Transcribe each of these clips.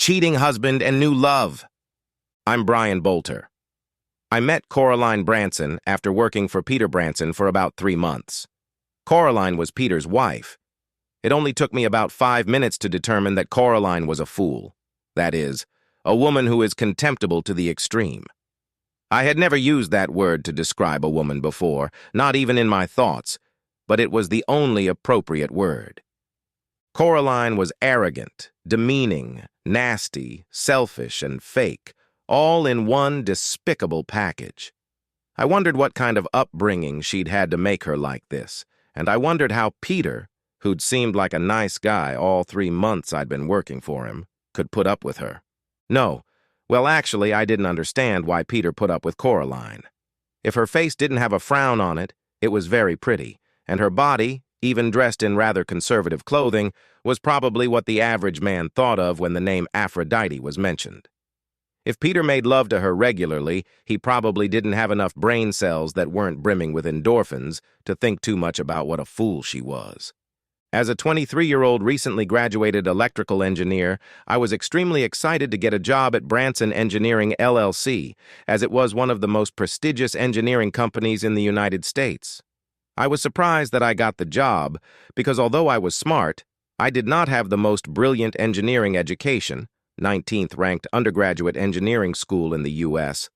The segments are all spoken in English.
cheating husband, and new love. I'm Brian Bolter. I met Coraline Branson after working for Peter Branson for about 3 months. Coraline was Peter's wife. It only took me about 5 minutes to determine that Coraline was a fool. That is, a woman who is contemptible to the extreme. I had never used that word to describe a woman before, not even in my thoughts, but it was the only appropriate word. Coraline was arrogant, demeaning, nasty, selfish, and fake, all in one despicable package. I wondered what kind of upbringing she'd had to make her like this, and I wondered how Peter, who'd seemed like a nice guy all 3 months I'd been working for him, could put up with her. No, well, actually, I didn't understand why Peter put up with Coraline. If her face didn't have a frown on it, it was very pretty, and her body, even dressed in rather conservative clothing, was probably what the average man thought of when the name Aphrodite was mentioned. If Peter made love to her regularly, he probably didn't have enough brain cells that weren't brimming with endorphins to think too much about what a fool she was. As a 23-year-old recently graduated electrical engineer, I was extremely excited to get a job at Branson Engineering LLC, as it was one of the most prestigious engineering companies in the United States. I was surprised that I got the job because although I was smart, I did not have the most brilliant engineering education, 19th ranked undergraduate engineering school in the U.S.,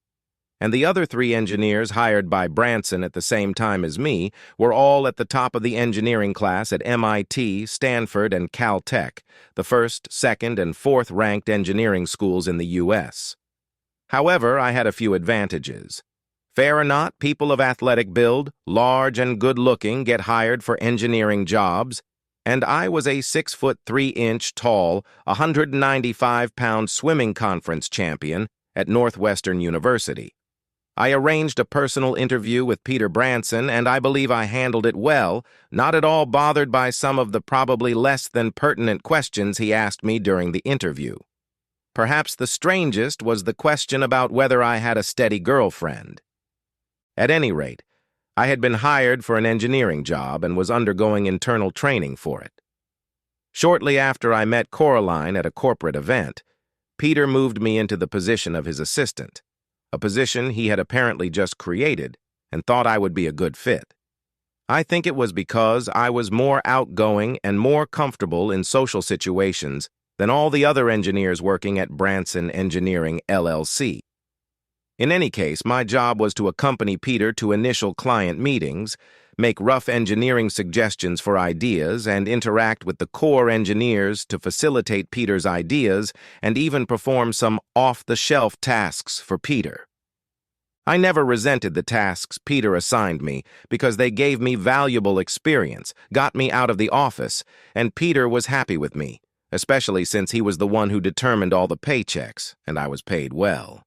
and the other 3 engineers hired by Branson at the same time as me were all at the top of the engineering class at MIT, Stanford, and Caltech, the first, second, and 4th ranked engineering schools in the U.S. However, I had a few advantages. Fair or not, people of athletic build, large and good-looking, get hired for engineering jobs, and I was a 6'3" tall, 195-pound swimming conference champion at Northwestern University. I arranged a personal interview with Peter Branson, and I believe I handled it well, not at all bothered by some of the probably less than pertinent questions he asked me during the interview. Perhaps the strangest was the question about whether I had a steady girlfriend. At any rate, I had been hired for an engineering job and was undergoing internal training for it. Shortly after I met Coraline at a corporate event, Peter moved me into the position of his assistant, a position he had apparently just created and thought I would be a good fit. I think it was because I was more outgoing and more comfortable in social situations than all the other engineers working at Branson Engineering LLC. In any case, my job was to accompany Peter to initial client meetings, make rough engineering suggestions for ideas, and interact with the core engineers to facilitate Peter's ideas and even perform some off-the-shelf tasks for Peter. I never resented the tasks Peter assigned me because they gave me valuable experience, got me out of the office, and Peter was happy with me, especially since he was the one who determined all the paychecks, and I was paid well.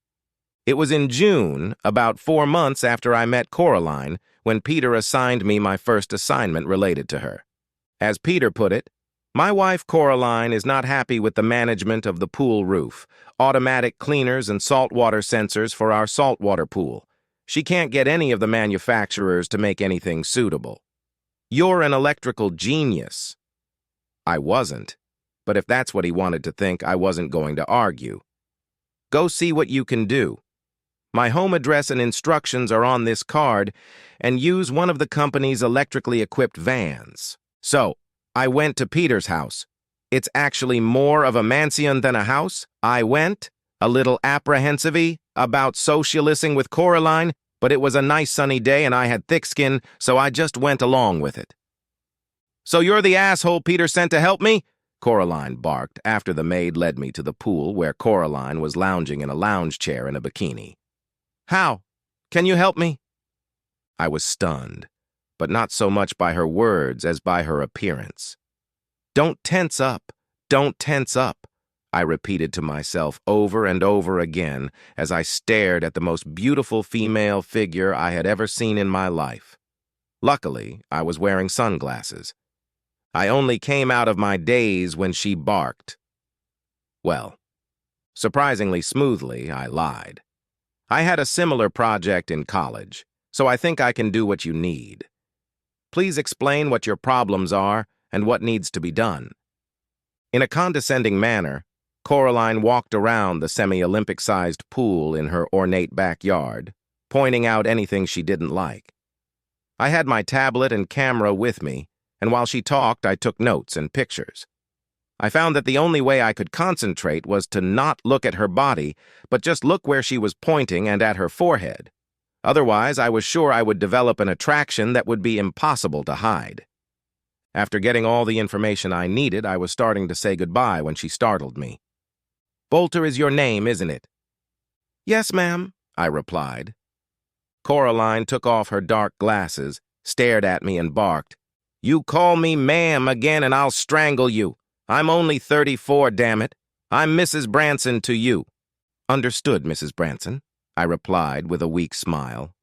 It was in June, about 4 months after I met Coraline, when Peter assigned me my first assignment related to her. As Peter put it, "My wife Coraline is not happy with the management of the pool roof, automatic cleaners and saltwater sensors for our saltwater pool. She can't get any of the manufacturers to make anything suitable. You're an electrical genius." I wasn't, but if that's what he wanted to think, I wasn't going to argue. "Go see what you can do. My home address and instructions are on this card, and use one of the company's electrically equipped vans." So, I went to Peter's house. It's actually more of a mansion than a house. I went, a little apprehensive-y about socializing with Coraline, but it was a nice sunny day and I had thick skin, so I just went along with it. "So you're the asshole Peter sent to help me?" Coraline barked after the maid led me to the pool where Coraline was lounging in a lounge chair in a bikini. "How? Can you help me?" I was stunned, but not so much by her words as by her appearance. "Don't tense up, don't tense up," I repeated to myself over and over again as I stared at the most beautiful female figure I had ever seen in my life. Luckily, I was wearing sunglasses. I only came out of my daze when she barked. Well, surprisingly smoothly, I lied. I had a similar project in college, so I think I can do what you need. Please explain what your problems are and what needs to be done. In a condescending manner, Coraline walked around the semi-Olympic-sized pool in her ornate backyard, pointing out anything she didn't like. I had my tablet and camera with me, and while she talked, I took notes and pictures. I found that the only way I could concentrate was to not look at her body, but just look where she was pointing and at her forehead. Otherwise, I was sure I would develop an attraction that would be impossible to hide. After getting all the information I needed, I was starting to say goodbye when she startled me. "Bolter is your name, isn't it?" "Yes, ma'am," I replied. Coraline took off her dark glasses, stared at me, and barked, "You call me ma'am again and I'll strangle you. I'm only 34, damn it. I'm Mrs. Branson to you." "Understood, Mrs. Branson," I replied with a weak smile.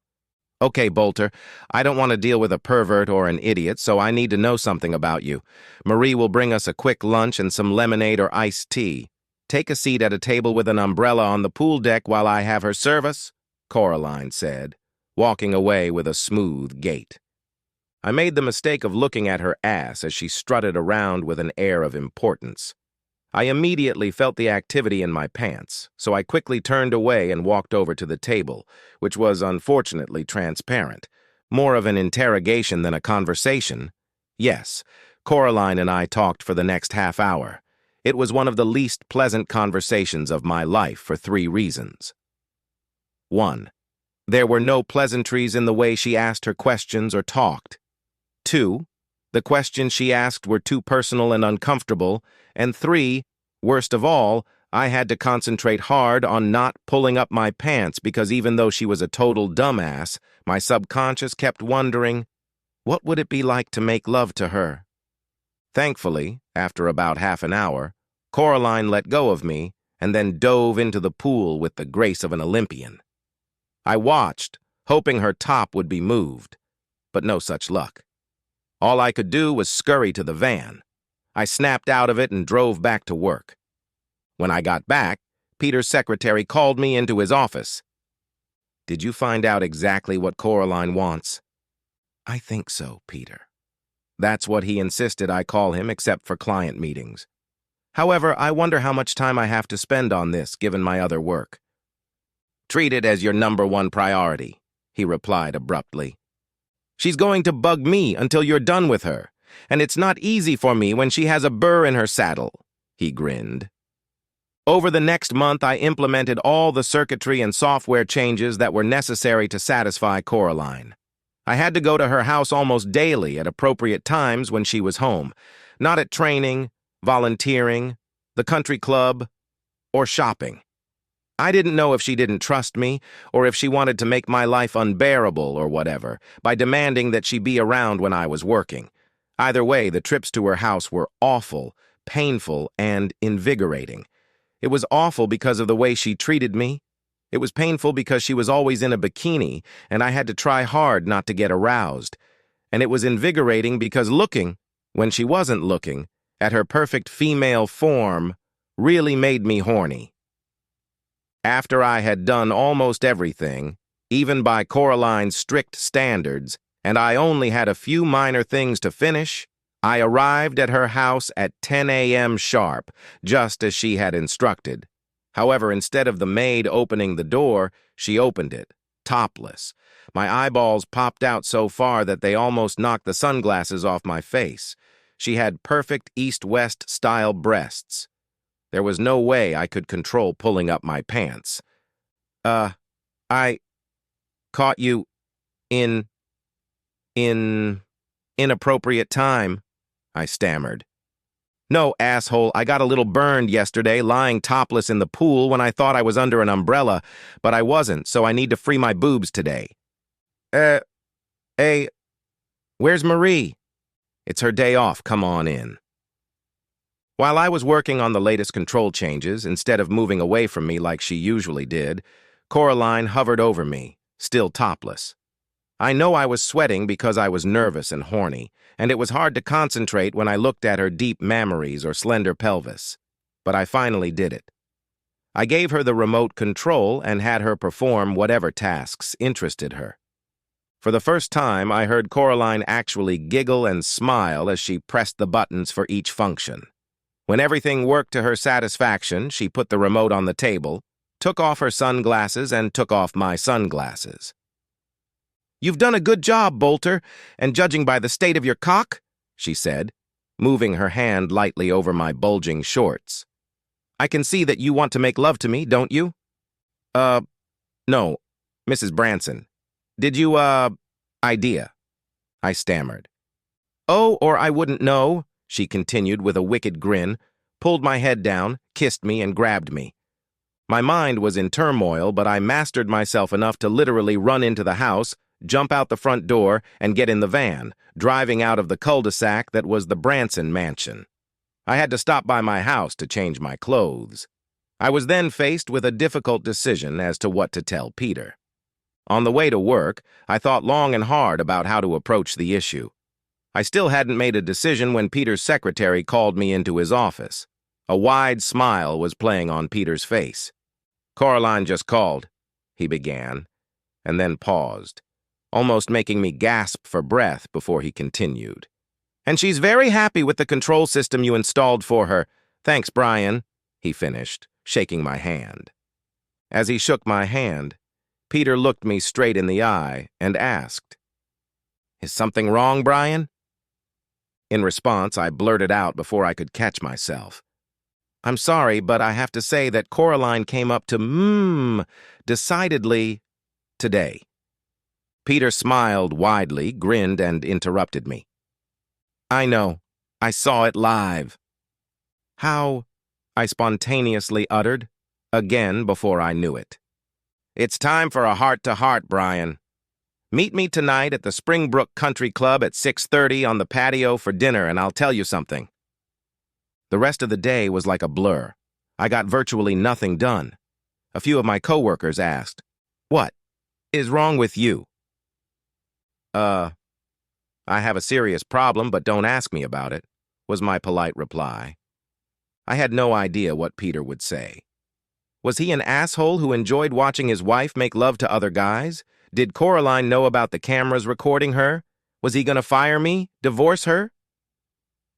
"Okay, Bolter, I don't want to deal with a pervert or an idiot, so I need to know something about you. Marie will bring us a quick lunch and some lemonade or iced tea. Take a seat at a table with an umbrella on the pool deck while I have her serve us," Coraline said, walking away with a smooth gait. I made the mistake of looking at her ass as she strutted around with an air of importance. I immediately felt the activity in my pants, so I quickly turned away and walked over to the table, which was unfortunately transparent. More of an interrogation than a conversation. Yes, Coraline and I talked for the next half hour. It was one of the least pleasant conversations of my life for 3 reasons. 1. There were no pleasantries in the way she asked her questions or talked. 2. The questions she asked were too personal and uncomfortable. And 3, worst of all, I had to concentrate hard on not pulling up my pants because even though she was a total dumbass, my subconscious kept wondering, what would it be like to make love to her? Thankfully, after about half an hour, Coraline let go of me and then dove into the pool with the grace of an Olympian. I watched, hoping her top would be moved, but no such luck. All I could do was scurry to the van. I snapped out of it and drove back to work. When I got back, Peter's secretary called me into his office. "Did you find out exactly what Coraline wants?" "I think so, Peter." That's what he insisted I call him except for client meetings. However, I wonder how much time I have to spend on this given my other work. "Treat it as your #1 priority," he replied abruptly. "She's going to bug me until you're done with her, and it's not easy for me when she has a burr in her saddle," he grinned. Over the next month, I implemented all the circuitry and software changes that were necessary to satisfy Coraline. I had to go to her house almost daily at appropriate times when she was home, not at training, volunteering, the country club, or shopping. I didn't know if she didn't trust me or if she wanted to make my life unbearable or whatever by demanding that she be around when I was working. Either way, the trips to her house were awful, painful, and invigorating. It was awful because of the way she treated me. It was painful because she was always in a bikini and I had to try hard not to get aroused. And it was invigorating because looking, when she wasn't looking, at her perfect female form really made me horny. After I had done almost everything, even by Coraline's strict standards, and I only had a few minor things to finish, I arrived at her house at 10 a.m. sharp, just as she had instructed. However, instead of the maid opening the door, she opened it, topless. My eyeballs popped out so far that they almost knocked the sunglasses off my face. She had perfect East-West style breasts. There was no way I could control pulling up my pants. I caught you in inappropriate time," I stammered. "No, asshole, I got a little burned yesterday lying topless in the pool when I thought I was under an umbrella, but I wasn't, so I need to free my boobs today." Hey, where's Marie?" "It's her day off, come on in." While I was working on the latest control changes, instead of moving away from me like she usually did, Coraline hovered over me, still topless. I know I was sweating because I was nervous and horny, and it was hard to concentrate when I looked at her deep mammaries or slender pelvis. But I finally did it. I gave her the remote control and had her perform whatever tasks interested her. For the first time, I heard Coraline actually giggle and smile as she pressed the buttons for each function. When everything worked to her satisfaction, she put the remote on the table, took off her sunglasses, and took off my sunglasses. "You've done a good job, Bolter, and judging by the state of your cock," she said, moving her hand lightly over my bulging shorts. "I can see that you want to make love to me, don't you?" No, Mrs. Branson. Did you, idea?" I stammered. "Oh, or I wouldn't know," she continued with a wicked grin, pulled my head down, kissed me, and grabbed me. My mind was in turmoil, but I mastered myself enough to literally run into the house, jump out the front door, and get in the van, driving out of the cul-de-sac that was the Branson mansion. I had to stop by my house to change my clothes. I was then faced with a difficult decision as to what to tell Peter. On the way to work, I thought long and hard about how to approach the issue. I still hadn't made a decision when Peter's secretary called me into his office. A wide smile was playing on Peter's face. "Coraline just called," he began, and then paused, almost making me gasp for breath before he continued. "And she's very happy with the control system you installed for her. Thanks, Brian," he finished, shaking my hand. As he shook my hand, Peter looked me straight in the eye and asked, "Is something wrong, Brian?" In response, I blurted out before I could catch myself. "I'm sorry, but I have to say that Coraline came up to decidedly today." Peter smiled widely, grinned, and interrupted me. "I know. I saw it live." "How?" I spontaneously uttered, again before I knew it. "It's time for a heart-to-heart, Brian. Meet me tonight at the Springbrook Country Club at 6:30 on the patio for dinner, and I'll tell you something." The rest of the day was like a blur. I got virtually nothing done. A few of my coworkers asked, "What is wrong with you?" I have a serious problem, but don't ask me about it," was my polite reply. I had no idea what Peter would say. Was he an asshole who enjoyed watching his wife make love to other guys? Did Coraline know about the cameras recording her? Was he going to fire me? Divorce her?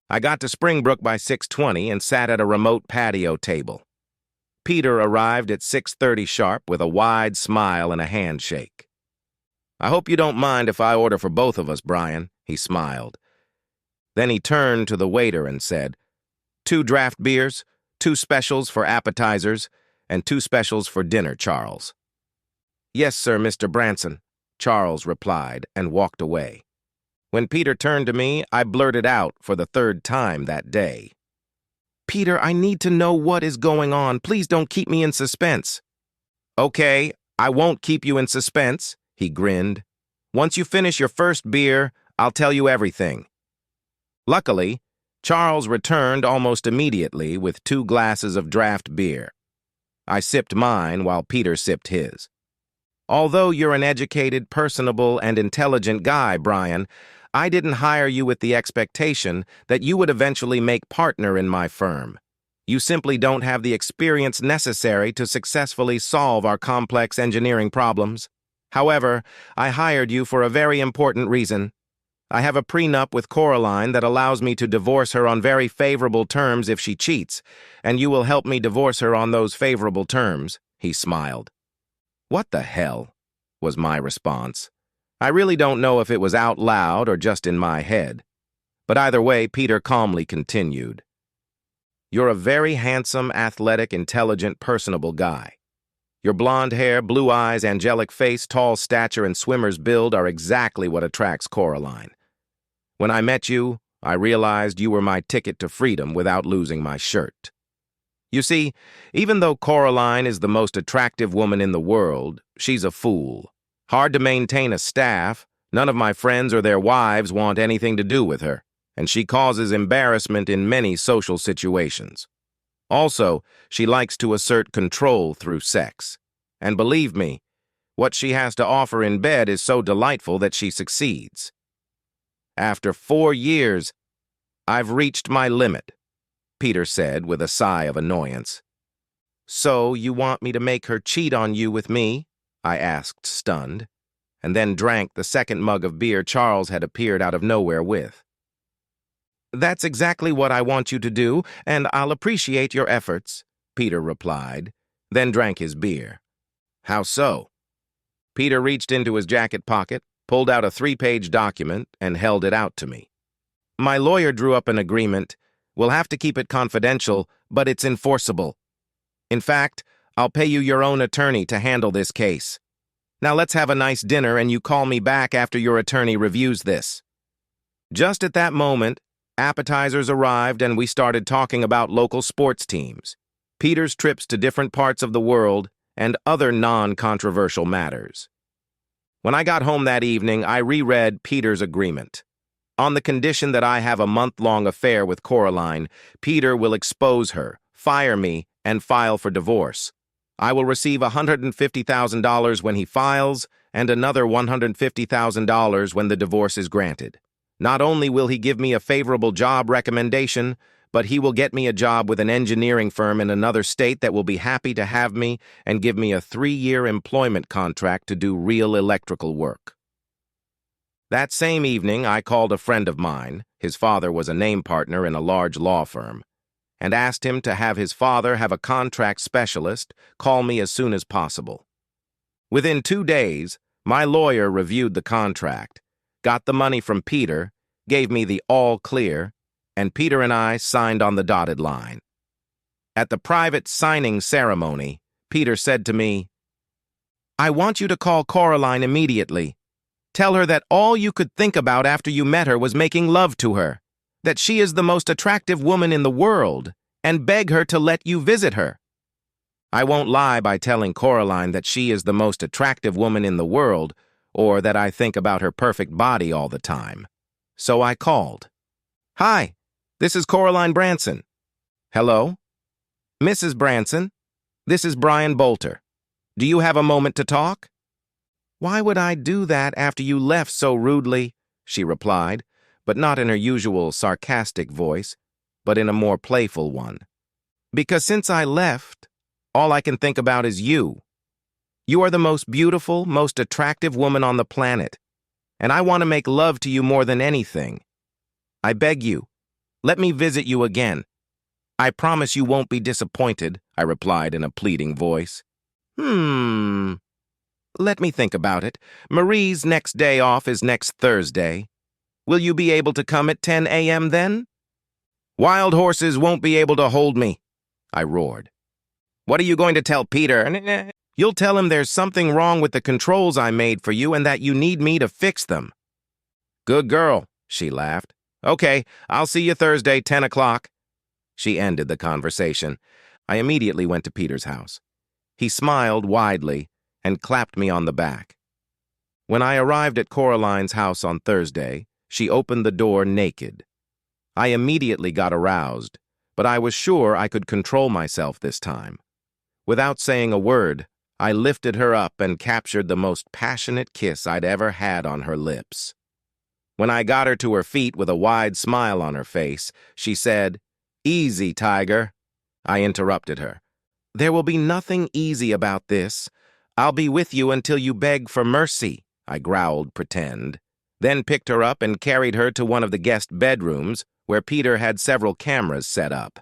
I got to Springbrook by 6:20 and sat at a remote patio table. Peter arrived at 6:30 sharp with a wide smile and a handshake. "I hope you don't mind if I order for both of us, Brian," he smiled. Then he turned to the waiter and said, "2 draft beers, 2 specials for appetizers, and 2 specials for dinner, Charles." "Yes, sir, Mr. Branson," Charles replied and walked away. When Peter turned to me, I blurted out for the 3rd time that day, "Peter, I need to know what is going on. Please don't keep me in suspense." "Okay, I won't keep you in suspense," he grinned. "Once you finish your first beer, I'll tell you everything." Luckily, Charles returned almost immediately with 2 glasses of draft beer. I sipped mine while Peter sipped his. "Although you're an educated, personable, and intelligent guy, Brian, I didn't hire you with the expectation that you would eventually make partner in my firm. You simply don't have the experience necessary to successfully solve our complex engineering problems. However, I hired you for a very important reason. I have a prenup with Coraline that allows me to divorce her on very favorable terms if she cheats, and you will help me divorce her on those favorable terms," he smiled. "What the hell?" was my response. I really don't know if it was out loud or just in my head. But either way, Peter calmly continued. "You're a very handsome, athletic, intelligent, personable guy. Your blonde hair, blue eyes, angelic face, tall stature, and swimmer's build are exactly what attracts Coraline. When I met you, I realized you were my ticket to freedom without losing my shirt. You see, even though Coraline is the most attractive woman in the world, she's a fool. Hard to maintain a staff, none of my friends or their wives want anything to do with her, and she causes embarrassment in many social situations. Also, she likes to assert control through sex. And believe me, what she has to offer in bed is so delightful that she succeeds. After 4 years, I've reached my limit," Peter said with a sigh of annoyance. "So you want me to make her cheat on you with me?" I asked, stunned, and then drank the second mug of beer Charles had appeared out of nowhere with. That's exactly what I want you to do, and I'll appreciate your efforts, Peter replied, then drank his beer. How so? Peter reached into his jacket pocket, pulled out a 3-page document, and held it out to me. My lawyer drew up an agreement. We'll have to keep it confidential, but it's enforceable. In fact, I'll pay you your own attorney to handle this case. Now let's have a nice dinner and you call me back after your attorney reviews this. Just at that moment, appetizers arrived and we started talking about local sports teams, Peter's trips to different parts of the world, and other non-controversial matters. When I got home that evening, I reread Peter's agreement. On the condition that I have a month-long affair with Coraline, Peter will expose her, fire me, and file for divorce. I will receive $150,000 when he files, and another $150,000 when the divorce is granted. Not only will he give me a favorable job recommendation, but he will get me a job with an engineering firm in another state that will be happy to have me and give me a 3-year employment contract to do real electrical work. That same evening, I called a friend of mine, his father was a name partner in a large law firm, and asked him to have his father have a contract specialist call me as soon as possible. Within 2 days, my lawyer reviewed the contract, got the money from Peter, gave me the all clear, and Peter and I signed on the dotted line. At the private signing ceremony, Peter said to me, "I want you to call Coraline immediately. Tell her that all you could think about after you met her was making love to her, that she is the most attractive woman in the world, and beg her to let you visit her." I won't lie by telling Coraline that she is the most attractive woman in the world, or that I think about her perfect body all the time. So I called. "Hi, this is Coraline Branson." "Hello?" "Mrs. Branson, this is Brian Bolter. Do you have a moment to talk?" "Why would I do that after you left so rudely?" she replied, but not in her usual sarcastic voice, but in a more playful one. "Because since I left, all I can think about is you. You are the most beautiful, most attractive woman on the planet, and I want to make love to you more than anything. I beg you, let me visit you again. I promise you won't be disappointed," I replied in a pleading voice. Let me think about it. Marie's next day off is next Thursday. Will you be able to come at 10 a.m. then?" "Wild horses won't be able to hold me," I roared. "What are you going to tell Peter?" "You'll tell him there's something wrong with the controls I made for you and that you need me to fix them." "Good girl," she laughed. "Okay, I'll see you Thursday, 10 o'clock. She ended the conversation. I immediately went to Peter's house. He smiled widely and clapped me on the back. When I arrived at Coraline's house on Thursday, she opened the door naked. I immediately got aroused, but I was sure I could control myself this time. Without saying a word, I lifted her up and captured the most passionate kiss I'd ever had on her lips. When I got her to her feet with a wide smile on her face, she said, "Easy, Tiger." I interrupted her. "There will be nothing easy about this. I'll be with you until you beg for mercy," I growled, pretend, then picked her up and carried her to one of the guest bedrooms where Peter had several cameras set up.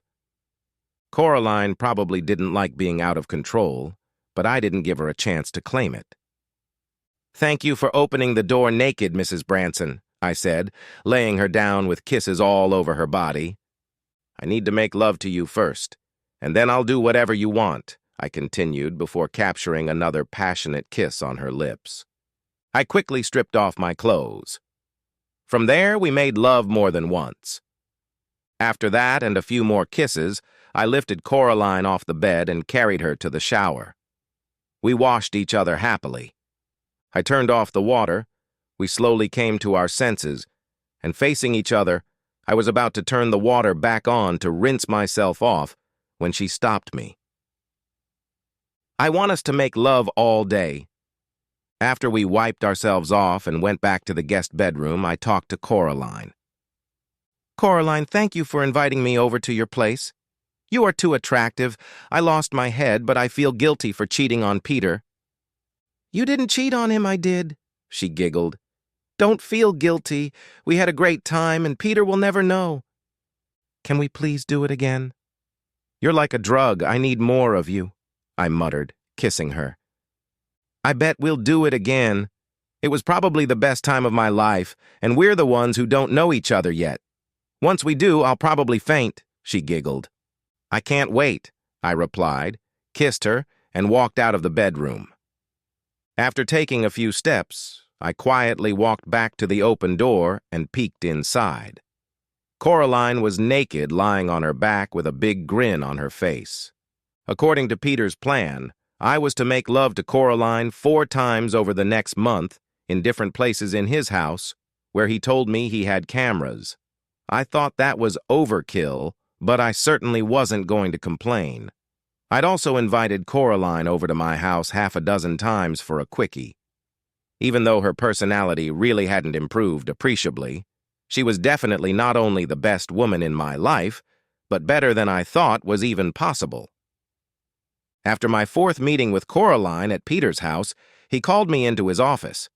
Coraline probably didn't like being out of control, but I didn't give her a chance to claim it. "Thank you for opening the door naked, Mrs. Branson," I said, laying her down with kisses all over her body. "I need to make love to you first, and then I'll do whatever you want," I continued before capturing another passionate kiss on her lips. I quickly stripped off my clothes. From there, we made love more than once. After that and a few more kisses, I lifted Coraline off the bed and carried her to the shower. We washed each other happily. I turned off the water. We slowly came to our senses, and facing each other, I was about to turn the water back on to rinse myself off when she stopped me. "I want us to make love all day." After we wiped ourselves off and went back to the guest bedroom, I talked to Coraline. "Coraline, thank you for inviting me over to your place. You are too attractive. I lost my head, but I feel guilty for cheating on Peter." "You didn't cheat on him, I did," she giggled. "Don't feel guilty. We had a great time, and Peter will never know. Can we please do it again? You're like a drug. I need more of you, I muttered, kissing her. I bet we'll do it again. It was probably the best time of my life, and we're the ones who don't know each other yet. Once we do, I'll probably faint, she giggled. I can't wait, I replied, kissed her, and walked out of the bedroom. After taking a few steps, I quietly walked back to the open door and peeked inside. Coraline was naked, lying on her back with a big grin on her face. According to Peter's plan, I was to make love to Coraline 4 times over the next month in different places in his house, where he told me he had cameras. I thought that was overkill, but I certainly wasn't going to complain. I'd also invited Coraline over to my house 6 times for a quickie. Even though her personality really hadn't improved appreciably, she was definitely not only the best woman in my life, but better than I thought was even possible. After my 4th meeting with Coraline at Peter's house, he called me into his office.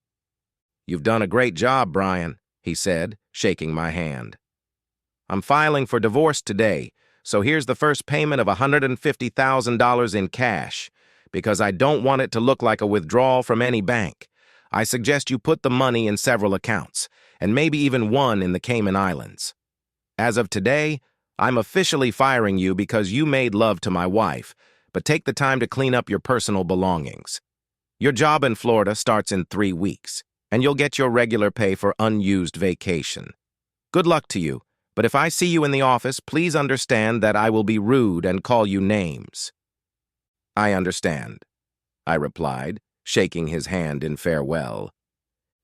"You've done a great job, Brian," he said, shaking my hand. "I'm filing for divorce today, so here's the first payment of $150,000 in cash, because I don't want it to look like a withdrawal from any bank. I suggest you put the money in several accounts, and maybe even one in the Cayman Islands. As of today, I'm officially firing you because you made love to my wife, but take the time to clean up your personal belongings. Your job in Florida starts in 3 weeks, and you'll get your regular pay for unused vacation. Good luck to you, but if I see you in the office, please understand that I will be rude and call you names." "I understand," I replied, shaking his hand in farewell.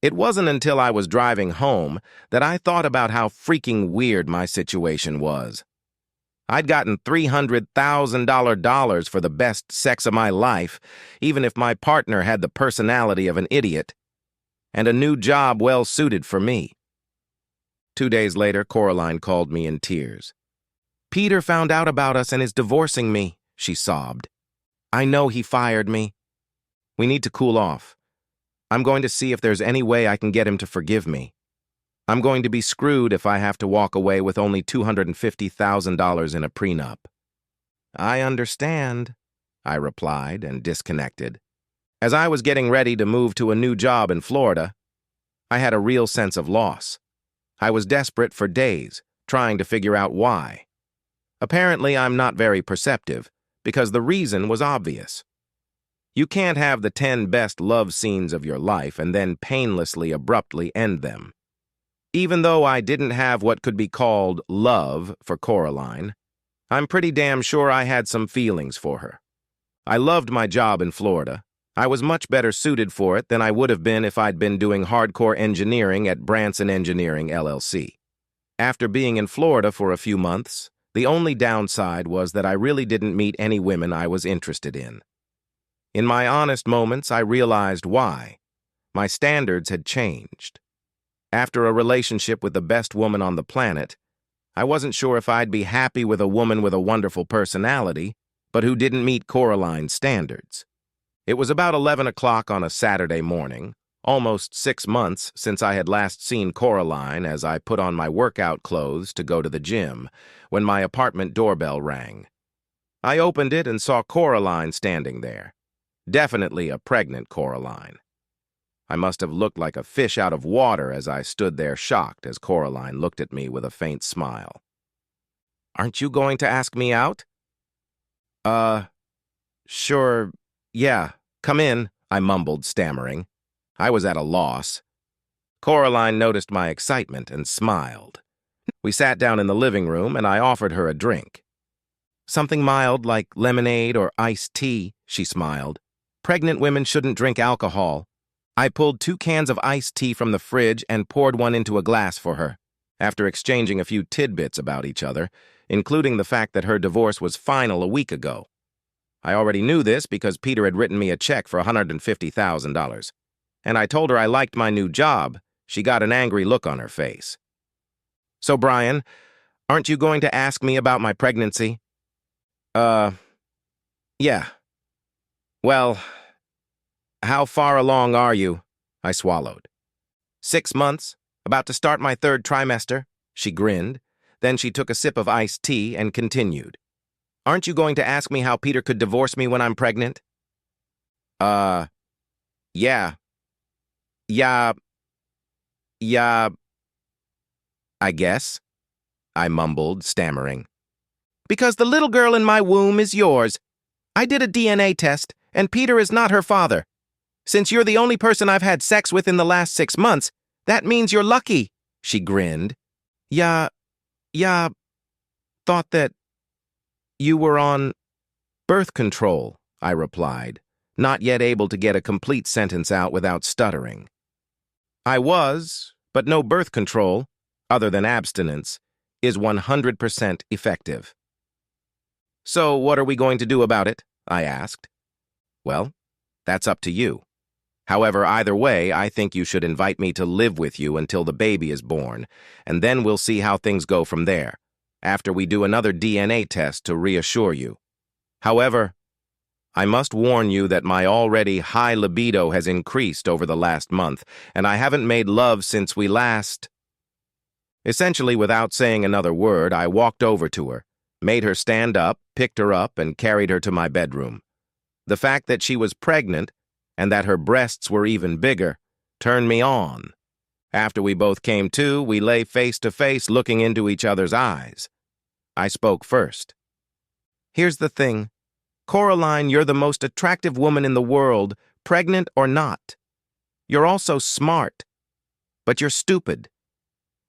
It wasn't until I was driving home that I thought about how freaking weird my situation was. I'd gotten $300,000 for the best sex of my life, even if my partner had the personality of an idiot, and a new job well suited for me. 2 days later, Coraline called me in tears. "Peter found out about us and is divorcing me," she sobbed. "I know he fired me. We need to cool off. I'm going to see if there's any way I can get him to forgive me. I'm going to be screwed if I have to walk away with only $250,000 in a prenup." "I understand," I replied and disconnected. As I was getting ready to move to a new job in Florida, I had a real sense of loss. I was desperate for days, trying to figure out why. Apparently, I'm not very perceptive, because the reason was obvious. You can't have the 10 best love scenes of your life and then painlessly, abruptly end them. Even though I didn't have what could be called love for Coraline, I'm pretty damn sure I had some feelings for her. I loved my job in Florida. I was much better suited for it than I would have been if I'd been doing hardcore engineering at Branson Engineering, LLC. After being in Florida for a few months, the only downside was that I really didn't meet any women I was interested in. In my honest moments, I realized why. My standards had changed. After a relationship with the best woman on the planet, I wasn't sure if I'd be happy with a woman with a wonderful personality, but who didn't meet Coraline's standards. It was about 11 o'clock on a Saturday morning, almost 6 months since I had last seen Coraline as I put on my workout clothes to go to the gym, when my apartment doorbell rang. I opened it and saw Coraline standing there. Definitely a pregnant Coraline. I must have looked like a fish out of water as I stood there shocked as Coraline looked at me with a faint smile. "Aren't you going to ask me out?" Sure, yeah, come in," I mumbled, stammering. I was at a loss. Coraline noticed my excitement and smiled. We sat down in the living room and I offered her a drink. "Something mild like lemonade or iced tea," she smiled. "Pregnant women shouldn't drink alcohol." I pulled 2 cans of iced tea from the fridge and poured one into a glass for her, after exchanging a few tidbits about each other, including the fact that her divorce was final a week ago. I already knew this because Peter had written me a check for $150,000. And I told her I liked my new job. She got an angry look on her face. "So, Brian, aren't you going to ask me about my pregnancy?" Yeah. Well, how far along are you?" I swallowed. 6 months, about to start my 3rd trimester," she grinned, Then she took a sip of iced tea and continued. Aren't you going to ask me how Peter could divorce me when I'm pregnant? Yeah. Yeah. Yeah. I guess, I mumbled, stammering. Because the little girl in my womb is yours. I did a DNA test, and Peter is not her father. Since you're the only person I've had sex with in the last 6 months, that means you're lucky, she grinned. Yeah, thought that you were on birth control, I replied, not yet able to get a complete sentence out without stuttering. I was, but no birth control, other than abstinence, is 100% effective. So what are we going to do about it? I asked. Well, that's up to you. However, either way, I think you should invite me to live with you until the baby is born, and then we'll see how things go from there, after we do another DNA test to reassure you. However, I must warn you that my already high libido has increased over the last month, and I haven't made love since we last... Essentially, without saying another word, I walked over to her, made her stand up, picked her up, and carried her to my bedroom. The fact that she was pregnant, and that her breasts were even bigger, turned me on. After we both came to, we lay face to face looking into each other's eyes. I spoke first. Here's the thing. Coraline, you're the most attractive woman in the world, pregnant or not. You're also smart, but you're stupid.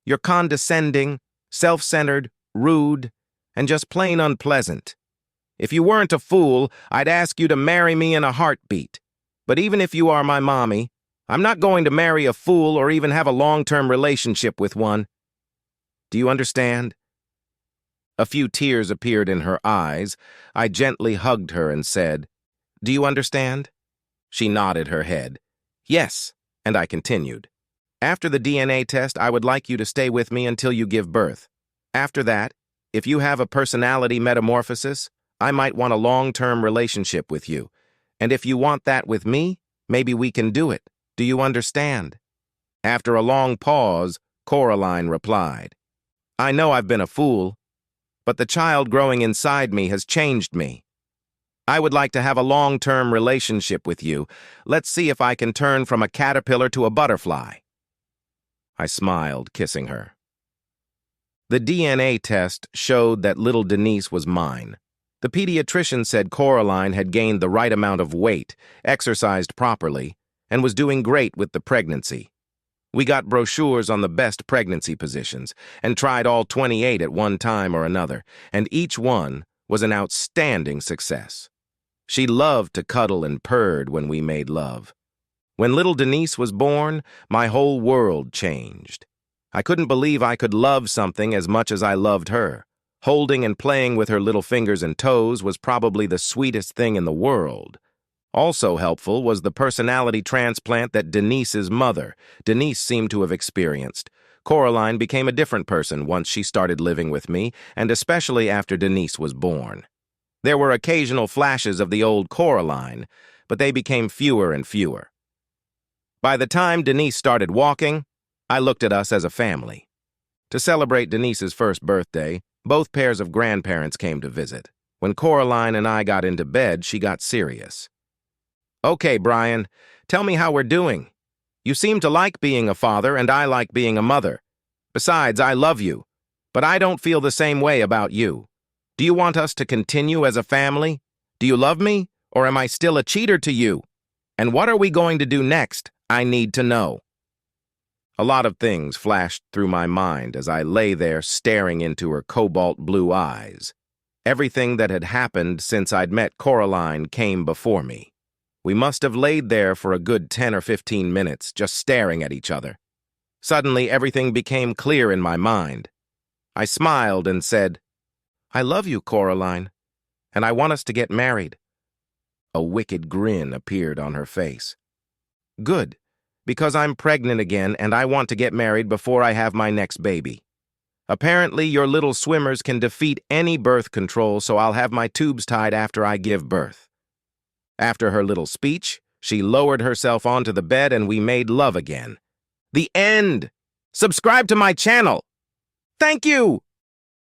You're condescending, self-centered, rude, and just plain unpleasant. If you weren't a fool, I'd ask you to marry me in a heartbeat. But even if you are my mommy, I'm not going to marry a fool or even have a long-term relationship with one. Do you understand? A few tears appeared in her eyes. I gently hugged her and said, Do you understand? She nodded her head. Yes, and I continued. After the DNA test, I would like you to stay with me until you give birth. After that, if you have a personality metamorphosis, I might want a long-term relationship with you. And if you want that with me, maybe we can do it. Do you understand? After a long pause, Coraline replied, I know I've been a fool, but the child growing inside me has changed me. I would like to have a long-term relationship with you. Let's see if I can turn from a caterpillar to a butterfly. I smiled, kissing her. The DNA test showed that little Denise was mine. The pediatrician said Coraline had gained the right amount of weight, exercised properly, and was doing great with the pregnancy. We got brochures on the best pregnancy positions and tried all 28 at one time or another, and each one was an outstanding success. She loved to cuddle and purred when we made love. When little Denise was born, my whole world changed. I couldn't believe I could love something as much as I loved her. Holding and playing with her little fingers and toes was probably the sweetest thing in the world. Also helpful was the personality transplant that Denise's mother, Denise, seemed to have experienced. Coraline became a different person once she started living with me, and especially after Denise was born. There were occasional flashes of the old Coraline, but they became fewer and fewer. By the time Denise started walking, I looked at us as a family. To celebrate Denise's first birthday, both pairs of grandparents came to visit. When Coraline and I got into bed, she got serious. Okay, Brian, tell me how we're doing. You seem to like being a father, and I like being a mother. Besides, I love you, but I don't feel the same way about you. Do you want us to continue as a family? Do you love me, or am I still a cheater to you? And what are we going to do next? I need to know. A lot of things flashed through my mind as I lay there staring into her cobalt blue eyes. Everything that had happened since I'd met Coraline came before me. We must have laid there for a good 10 or 15 minutes, just staring at each other. Suddenly, everything became clear in my mind. I smiled and said, I love you, Coraline, and I want us to get married. A wicked grin appeared on her face. Good, because I'm pregnant again and I want to get married before I have my next baby. Apparently, your little swimmers can defeat any birth control, so I'll have my tubes tied after I give birth. After her little speech, she lowered herself onto the bed and we made love again. The end! Subscribe to my channel! Thank you!